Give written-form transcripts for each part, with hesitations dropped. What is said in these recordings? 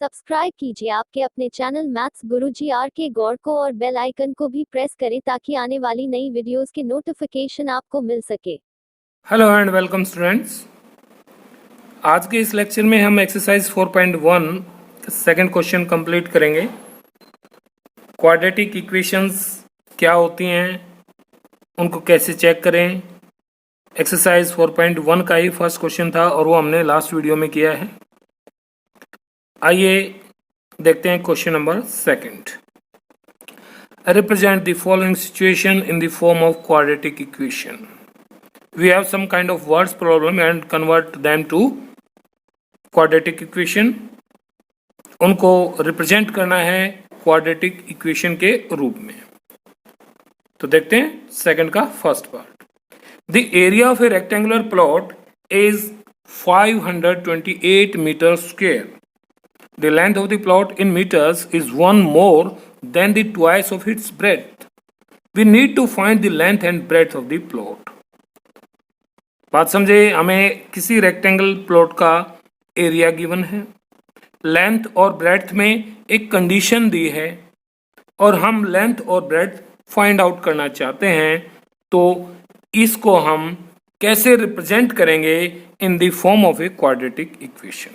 Subscribe कीजिए आपके अपने चैनल मैथ्स गुरुजी आर के गौर को और बेल आइकन को भी प्रेस करें ताकि आने वाली नई वीडियोस के नोटिफिकेशन आपको मिल सके। Hello and welcome students. आज के इस लेक्चर में हम एक्सरसाइज 4.1 का सेकंड क्वेश्चन कंप्लीट करेंगे। क्वाड्रेटिक इक्वेशंस क्या होती हैं, उनको कैसे चेक करें। एक्सरसाइज 4.1 का ही फर्स्ट क्वेश्चन था और वो हमने लास्ट वीडियो में किया है। आइए देखते हैं question number second. Represent the following situation in the form of quadratic equation. We have some kind of words problem and convert them to quadratic equation. उनको रिप्रेजेंट करना है क्वाड्रेटिक इक्वेशन के रूप में। तो देखते हैं सेकंड का first part. The area of a rectangular plot is 528 metre square. The length of the plot in metres is 1 more than the twice of its breadth. We need to find the length and breadth of the plot. बात समझे, हमें किसी rectangle plot का area given है, length और breadth में एक condition दी है और हम लेंथ और ब्रेड्थ फाइंड आउट करना चाहते हैं। तो इसको हम कैसे रिप्रेजेंट करेंगे in the form of A quadratic equation.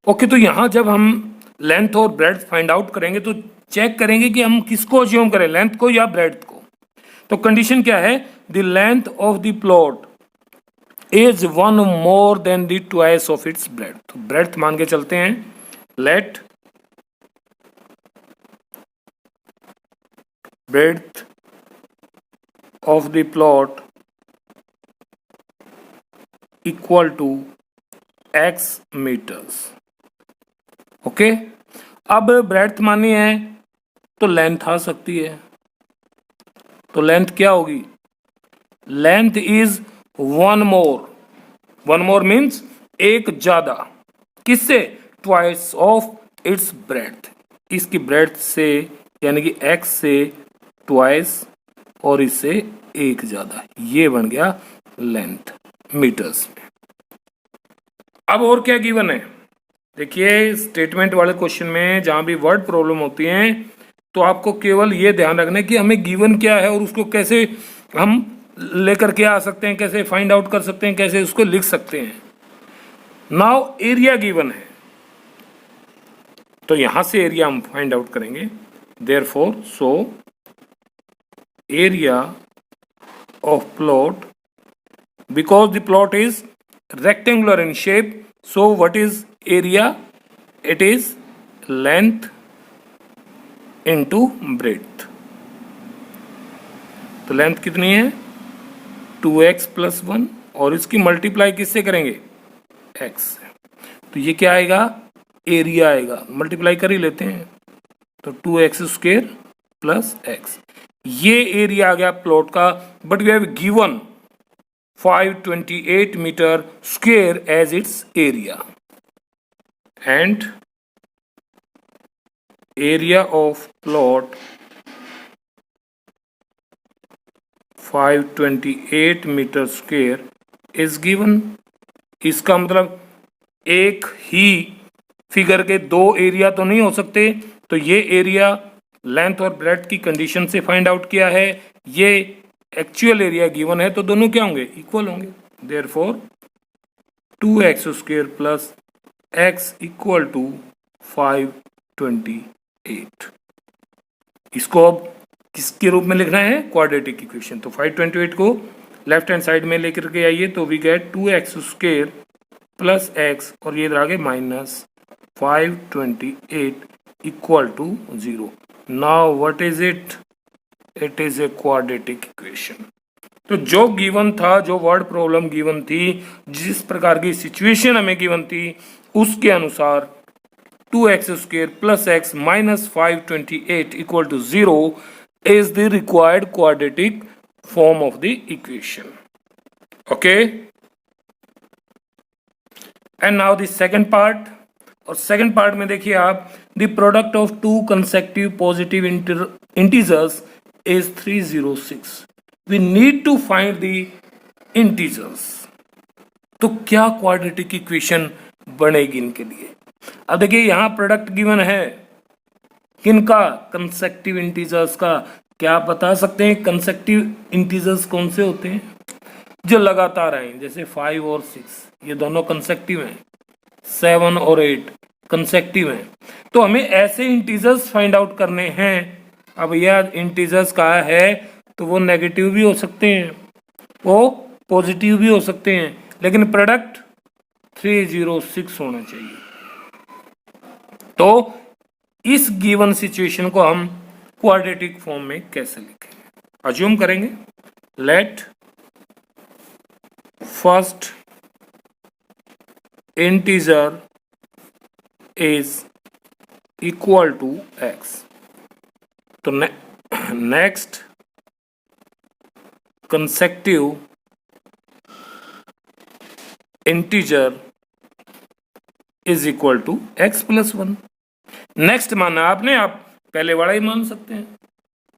Okay, तो यहां जब हम लेंथ और ब्रेड्थ फाइंड आउट करेंगे तो चेक करेंगे कि हम किसको अज्यूम करें, लेंथ को या ब्रेड्थ को। तो कंडीशन क्या है, the length of the plot is 1 more than the twice of its breadth। तो ब्रेड्थ मान के चलते हैं, let breadth of the plot equal to x metres. Okay, अब ब्रेड्थ मानी है तो लेंथ आ सकती है। तो लेंथ क्या होगी, length is 1 more। 1 more means एक ज्यादा, किससे, ट्वाइस ऑफ इट्स ब्रेड्थ, इसकी ब्रेड्थ से यानी कि x से ट्वाइस और इससे एक ज्यादा, ये बन गया लेंथ मीटर्स में। अब और क्या गिवन है, देखिए स्टेटमेंट वाले क्वेश्चन में जहां भी वर्ड प्रॉब्लम होती है तो आपको केवल ये ध्यान रखना है कि हमें गिवन क्या है और उसको कैसे हम लेकर के आ सकते हैं, कैसे फाइंड आउट कर सकते हैं, कैसे उसको लिख सकते हैं। नाउ एरिया गिवन है तो यहां से एरिया हम फाइंड आउट करेंगे। Therefore so area of plot, because the plot is rectangular in shape, so what is area, it is length into breadth. तो लेंथ कितनी है, 2x + 1 और इसकी मल्टीप्लाई किससे करेंगे, x से। तो ये क्या आएगा, एरिया आएगा, मल्टीप्लाई कर ही लेते हैं। तो 2x² + x, ये एरिया आ गया प्लॉट का। But we have given 528 metre square as its area and area of plot 528 metre square is given. इसका मतलब एक ही फिगर के दो एरिया तो नहीं हो सकते, तो ये एरिया लेंथ और ब्रेड्थ की कंडीशन से फाइंड आउट किया है, ये एक्चुअल एरिया गिवन है, तो दोनों क्या होंगे, इक्वल होंगे। Therefore 2x² + x equal to 528। इसको अब किसके रूप में लिखना है, क्वाड्रेटिक इक्वेशन। तो 528 को लेफ्ट हैंड साइड में लेकर के आइए तो वी गेट 2x² + x और ये इधर आगे -528 equal to 0। Now what is it, it is a quadratic equation. तो जो गिवन था, जो वर्ड प्रॉब्लम गिवन थी, जिस प्रकार की सिचुएशन हमें गिवन थी, उसके अनुसार 2x² + x -528 equal to 0 is the required quadratic form of the equation. Okay? And now the second part. और second part में देखिए आप, the product of two consecutive positive integers is 306. We need to find the integers. तो क्या quadratic equation बनेगी इनके लिए। अब देखिए यहाँ प्रोडक्ट गिवन है किनका, कंसेक्टिव इंटीजर्स का। क्या आप बता सकते हैं कंसेक्टिव इंटीजर्स कौन से होते हैं? जो लगातार आए, जैसे 5 और 6 ये दोनों कंसेक्टिव हैं, 7 और 8 कंसेक्टिव हैं। तो हमें ऐसे इंटीजर्स फाइंड आउट करने हैं। अब यह इंटीजर्स का है तो वो नेगेटिव भी हो सकते हैं, वो पॉजिटिव भी हो सकते हैं, लेकिन प्रोडक्ट 306 होना चाहिए। तो इस गिवन सिचुएशन को हम क्वाड्रेटिक फॉर्म में कैसे लिखेंगे? अज्यूम करेंगे, let first integer is equal to x, तो next consecutive integer is equal to x+1। Next माना आपने, आप पहले वाला ही मान सकते हैं,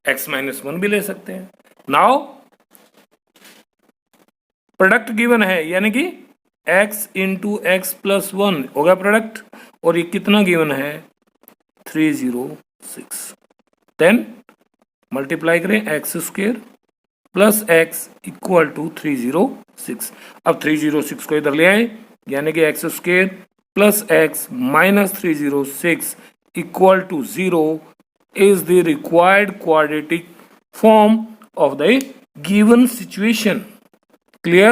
x-1 भी ले सकते हैं। नाउ प्रोडक्ट गिवन है, यानी कि x इंटू x+1 होगा प्रोडक्ट, और ये कितना गिवन है 306। देन मल्टीप्लाई करें x² plus x equal to 306। अब 306 को इधर ले आए, यानी कि x² plus x minus 306 equal to 0 is the required quadratic form of the given situation. Clear?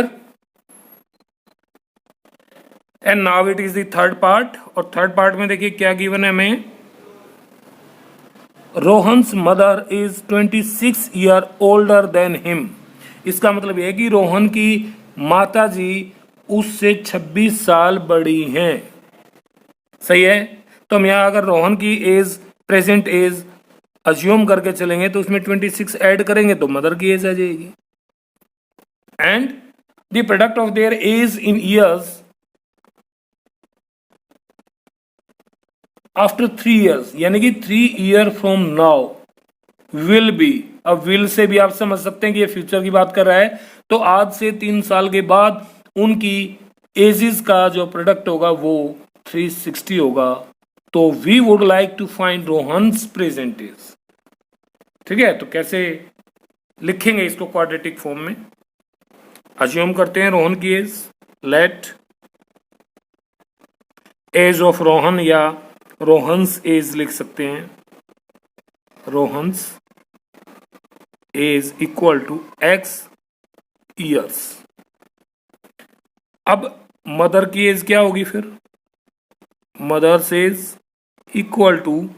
And now it is the third part, और थर्ड पार्ट में देखिए क्या गिवन है हमें, Rohan's mother is 26 year older than him. इसका मतलब यह कि रोहन की माता जी उससे 26 साल बड़ी हैं। सही है, तो हम यहां अगर रोहन की एज, प्रेजेंट एज अज्यूम करके चलेंगे तो उसमें 26 ऐड करेंगे तो मदर की एज आ जाएगी। And the product of their age in years after 3 years, यानी कि 3 year from now will be. अब विल से भी आप समझ सकते हैं कि ये फ्यूचर की बात कर रहा है, तो आज से 3 साल के बाद उनकी एजेस का जो प्रोडक्ट होगा वो 360 होगा। तो we would like to find Rohan's present age. ठीक है, तो कैसे लिखेंगे इसको क्वाड्रेटिक फॉर्म में? अज्यूम करते हैं रोहन की age, let age of Rohan, या रोहन्स एज लिख सकते हैं, Rohan's age equal to x years. अब मदर की एज क्या होगी फिर? मदर्स एज इक्वल टू,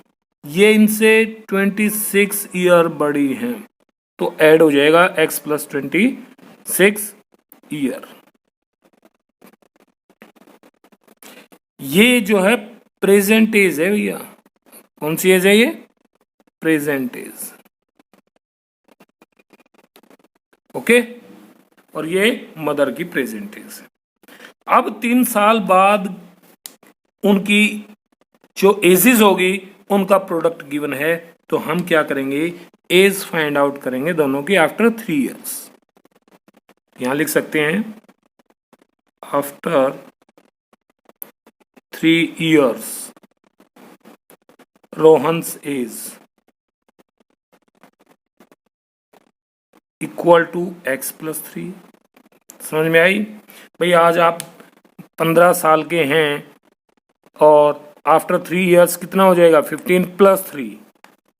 ये इनसे 26 ईयर बड़ी हैं तो ऐड हो जाएगा x प्लस 26 ईयर। ये जो है प्रेजेंट एज है भैया, कौन सी एज है ये? Present as. ओके, और ये मदर की प्रेजेंट एज है। अब 3 साल बाद उनकी जो एजेस होगी उनका प्रोडक्ट गिवन है, तो हम क्या करेंगे, एज फाइंड आउट करेंगे दोनों की आफ्टर 3 years। यहां लिख सकते हैं after 3 years Rohan's age equal to x plus 3। समझ में आई भाई? आज आप 15 साल के हैं और आफ्टर 3 years कितना हो जाएगा, 15 प्लस 3।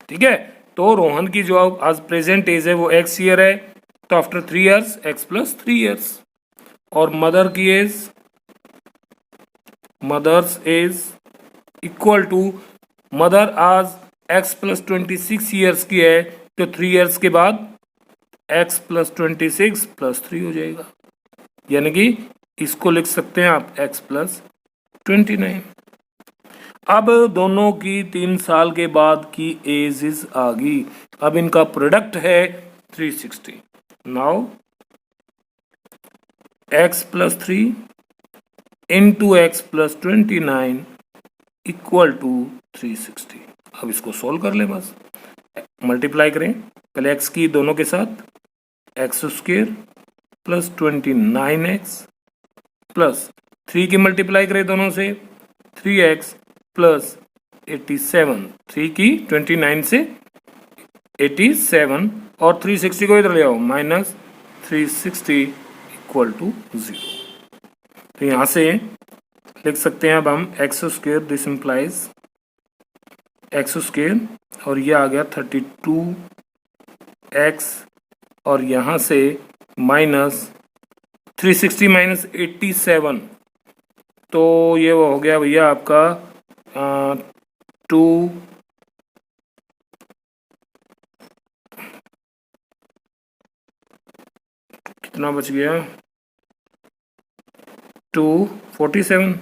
ठीक है, तो रोहन की जो आज प्रेजेंट एज है वो x ईयर है, तो after 3 years x plus 3 years। और मदर की age, mother's age equal to, mother आज x प्लस 26 ईयर्स की है, तो 3 years के बाद x प्लस 26 प्लस 3 हो जाएगा, यानी कि इसको लिख सकते हैं आप x प्लस 29। अब दोनों की 3 साल के बाद की एजेस आ गई, अब इनका प्रोडक्ट है 360। Now x plus 3 into x plus 29 equal to 360। अब इसको सोल्व कर लें, बस मल्टीप्लाई करें पहले x की दोनों के साथ, x² प्लस 29x प्लस 3 की मल्टीप्लाई करें दोनों से 3x प्लस 87, 3 की 29 से 87 और 360 को इधर ले आओ माइनस 360 इक्वल टू 0। तो यहाँ से लिख सकते हैं अब हम x square, this implies x square, और ये आ गया 32x, और यहाँ से माइनस 360 माइनस 87, तो ये वो हो गया भैया आपका 2 कितना बच गया 247।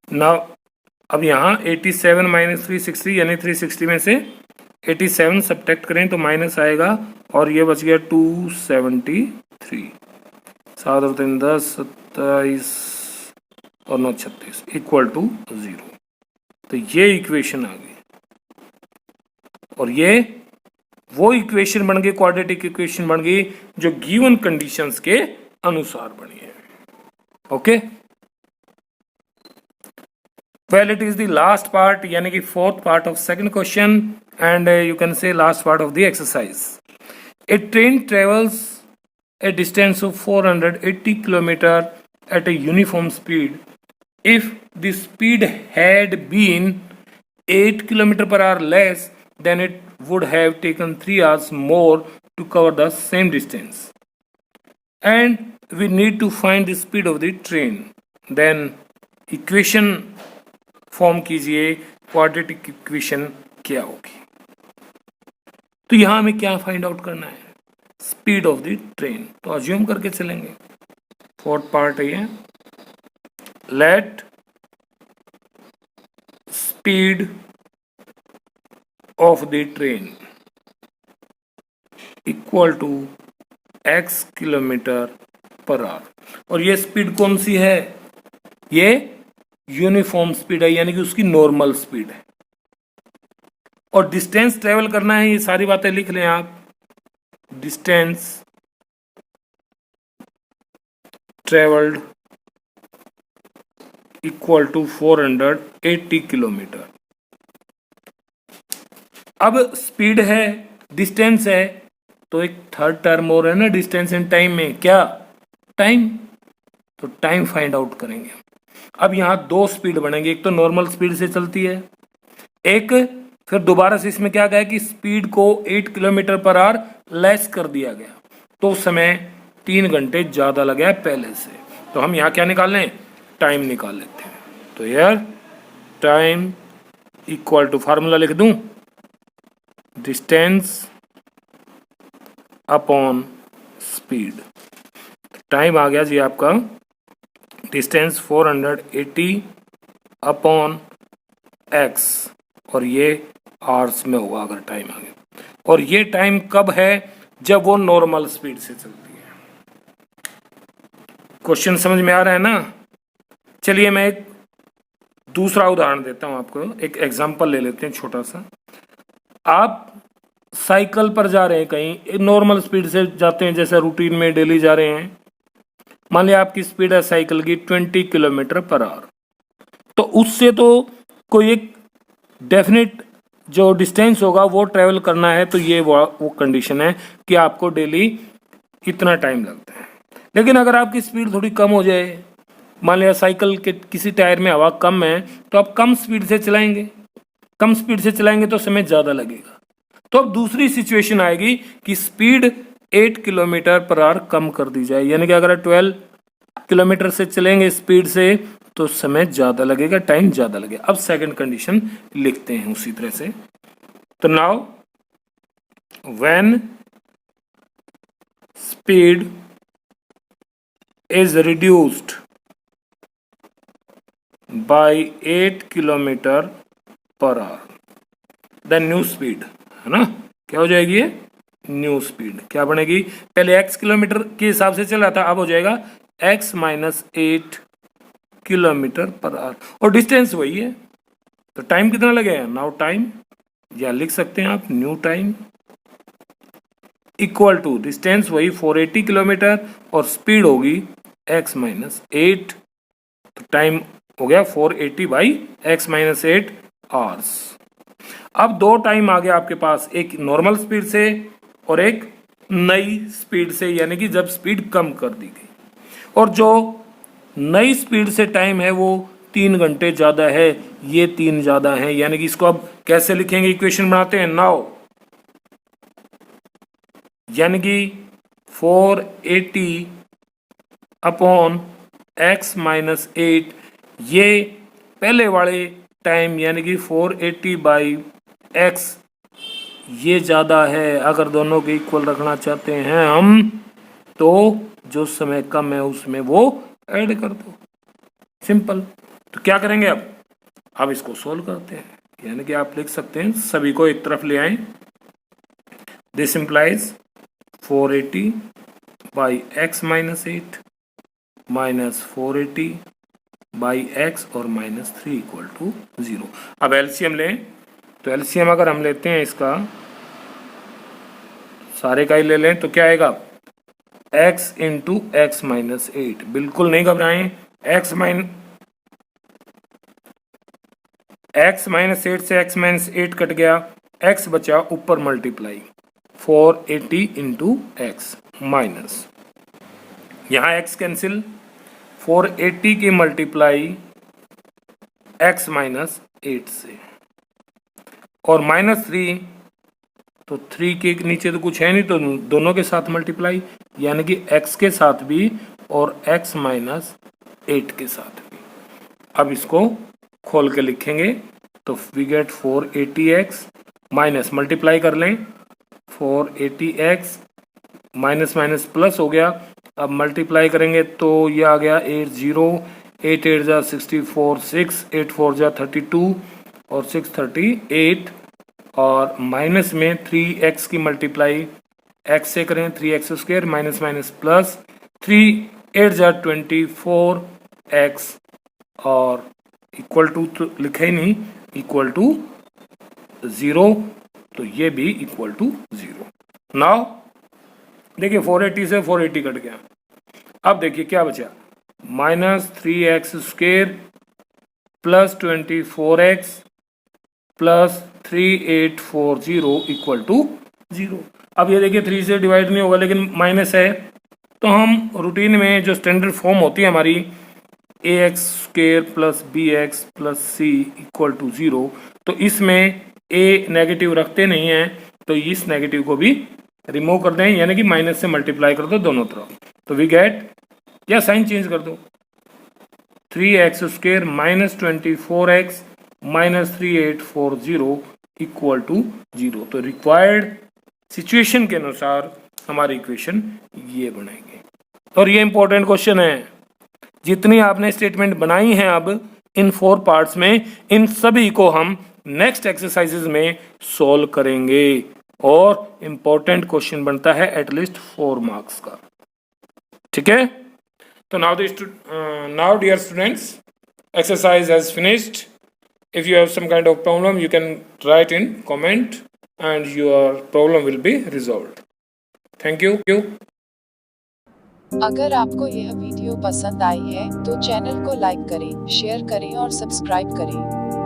नाउ अब यहाँ 87 माइनस 360 यानी 360 में से 87 सब्ट्रैक्ट करें तो माइनस आएगा, और ये बच गया 273। 7 और 3 10, 27 और 9 36 इक्वल टू 0। तो ये इक्वेशन आ गई, और ये वो इक्वेशन बन गई, क्वाड्रेटिक इक्वेशन बन गई जो गिवन कंडीशंस के अनुसार बनी है। Okay, well it is the last part, यानी कि fourth part of second question, and you can say last part of the exercise. A train travels a distance of 480 kilometer at a uniform speed. If the speed had been 8 kilometer per hour less, then it would have taken 3 hours more to cover the same distance. And we need to find the speed of the train. Then equation form कीजिए, quadratic equation क्या होगी। तो यहां हमें क्या find out करना है, speed of the train. तो अज्यूम करके चलेंगे, फोर्थ पार्ट है ये, let speed of the train equal to x kilometre per hour. और ये स्पीड कौन सी है, ये यूनिफॉर्म स्पीड है, यानी कि उसकी नॉर्मल स्पीड है। और डिस्टेंस ट्रेवल करना है, ये सारी बातें लिख लें आप, distance travelled equal to 480 kilometre. अब स्पीड है, डिस्टेंस है, तो एक थर्ड टर्म और है ना डिस्टेंस इन टाइम में, क्या टाइम। तो टाइम फाइंड आउट करेंगे। अब यहां दो स्पीड बनेंगे, एक तो नॉर्मल स्पीड से चलती है, एक फिर दोबारा से इसमें क्या गया कि स्पीड को 8 किलोमीटर पर आवर लेस कर दिया गया, तो उस समय 3 घंटे ज्यादा लगे पहले से। तो हम यहाँ क्या निकाल लें, टाइम निकाल लेते हैं। तो यार टाइम इक्वल टू, फार्मूला लिख दूं, डिस्टेंस अपॉन स्पीड। टाइम आ गया जी आपका डिस्टेंस 480 अपॉन एक्स, और ये आवर्स में होगा अगर टाइम आ गया। और ये टाइम कब है, जब वो नॉर्मल स्पीड से चलती है। क्वेश्चन समझ में आ रहा है ना। चलिए मैं एक दूसरा उदाहरण देता हूं आपको, एक एग्जांपल ले लेते हैं छोटा सा। आप साइकिल पर जा रहे हैं कहीं, नॉर्मल स्पीड से जाते हैं, जैसे रूटीन में डेली जा रहे हैं। मान लिया आपकी स्पीड है साइकिल की 20 किलोमीटर पर आवर, तो उससे तो कोई एक डेफिनेट जो डिस्टेंस होगा वो ट्रेवल करना है, तो ये वो कंडीशन है कि आपको डेली इतना टाइम लगता है। लेकिन अगर आपकी स्पीड थोड़ी कम हो जाए, मान लिया साइकिल के किसी टायर में हवा कम है, तो आप कम स्पीड से चलाएंगे, कम स्पीड से चलाएंगे तो समय ज़्यादा लगेगा। तो अब दूसरी सिचुएशन आएगी कि स्पीड 8 किलोमीटर पर आवर कम कर दी जाए, यानी कि अगर 12 किलोमीटर से चलेंगे स्पीड से तो समय ज़्यादा लगेगा, टाइम ज़्यादा लगेगा। अब सेकंड कंडीशन लिखते हैं उसी तरह से। तो now when speed is reduced by 8 kilometre per hour, then new speed, है ना, क्या हो जाएगी ये न्यू स्पीड। क्या बनेगी, पहले x किलोमीटर के हिसाब से चल रहा था, अब हो जाएगा x minus 8 kilometre per hour, और डिस्टेंस वही है। तो टाइम कितना लगेगा, नाउ टाइम, या लिख सकते हैं आप new time equal to distance वही 480 किलोमीटर और स्पीड होगी x माइनस 8, तो टाइम हो गया 480 बाई x माइनस 8 आवर्स। अब दो टाइम आ गया आपके पास, एक नॉर्मल स्पीड से और एक नई स्पीड से, यानी कि जब स्पीड कम कर दी गई, और जो नई स्पीड से टाइम है वो 3 घंटे ज़्यादा है, ये 3 ज़्यादा है, यानी कि इसको अब कैसे लिखेंगे, इक्वेशन बनाते हैं नाउ, यानी कि 480 अपॉन x माइनस 8, ये पहले वाले टाइम यानी कि 480 बाई x ये ज़्यादा है। अगर दोनों के इक्वल रखना चाहते हैं हम, तो जो समय कम है उसमें वो ऐड कर दो, सिंपल। तो क्या करेंगे अब इसको सोल्व करते हैं, यानी कि आप लिख सकते हैं सभी को एक तरफ ले आए। This implies 480 by x minus 8 minus 480 by x और माइनस 3 इक्वल टू 0। अब एलसीएम लें, तो एलसीएम अगर हम लेते हैं इसका, सारे का ही ले लें, तो क्या आएगा x इंटू एक्स माइनस 8। बिल्कुल नहीं घबराएं, x माइनस 8 से x माइनस 8 कट गया, x बचा ऊपर मल्टीप्लाई 480 इंटू एक्स माइनस, यहाँ x कैंसिल, 480 की मल्टीप्लाई x माइनस 8 से, और माइनस 3, तो 3 के नीचे तो कुछ है नहीं, तो दोनों के साथ मल्टीप्लाई, यानी कि x के साथ भी और x माइनस 8 के साथ भी। अब इसको खोल के लिखेंगे, तो we gate 480x minus, multiply कर लें 480x माइनस माइनस प्लस हो गया। अब मल्टीप्लाई करेंगे तो ये आ गया 80, 8 8 जा 64, 6 8 4 जा 32 और 6 38, और माइनस में 3x की मल्टीप्लाई x से करें 3x square minus minus plus 3 8 जा 24x और इक्वल टू तो लिखा ही नहीं, इक्वल टू 0, तो ये भी इक्वल टू 0। नाउ देखिए 480 से 480 कट गया, अब देखिए क्या बचा, minus 3x square plus 24x plus 3840 equal to 0। अब ये देखिए 3 से डिवाइड नहीं होगा, लेकिन माइनस है, तो हम रूटीन में जो स्टैंडर्ड फॉर्म होती है हमारी ax square plus bx plus c equal to 0, तो इसमें a नेगेटिव रखते नहीं हैं, तो इस नेगेटिव को भी रिमूव कर दें, यानी कि माइनस से मल्टीप्लाई कर दो दोनों तरफ, तो वी गेट, या साइन चेंज कर दो, 3x square minus 24x minus 3840 equal to 0। तो रिक्वायर्ड सिचुएशन के अनुसार हमारी इक्वेशन ये बनेगी। और ये इंपॉर्टेंट क्वेश्चन है, जितनी आपने स्टेटमेंट बनाई हैं अब इन 4 पार्ट्स में, इन सभी को हम नेक्स्ट एक्सरसाइजेज में सॉल्व करेंगे, और इंपॉर्टेंट क्वेश्चन बनता है एटलीस्ट 4 मार्क्स का, ठीक है। तो now dear students, exercise has finished. If you have some kind of problem, you can write in comment and your problem will be resolved. Thank you. अगर आपको यह वीडियो पसंद आई है तो चैनल को लाइक करें, शेयर करें और सब्सक्राइब करें।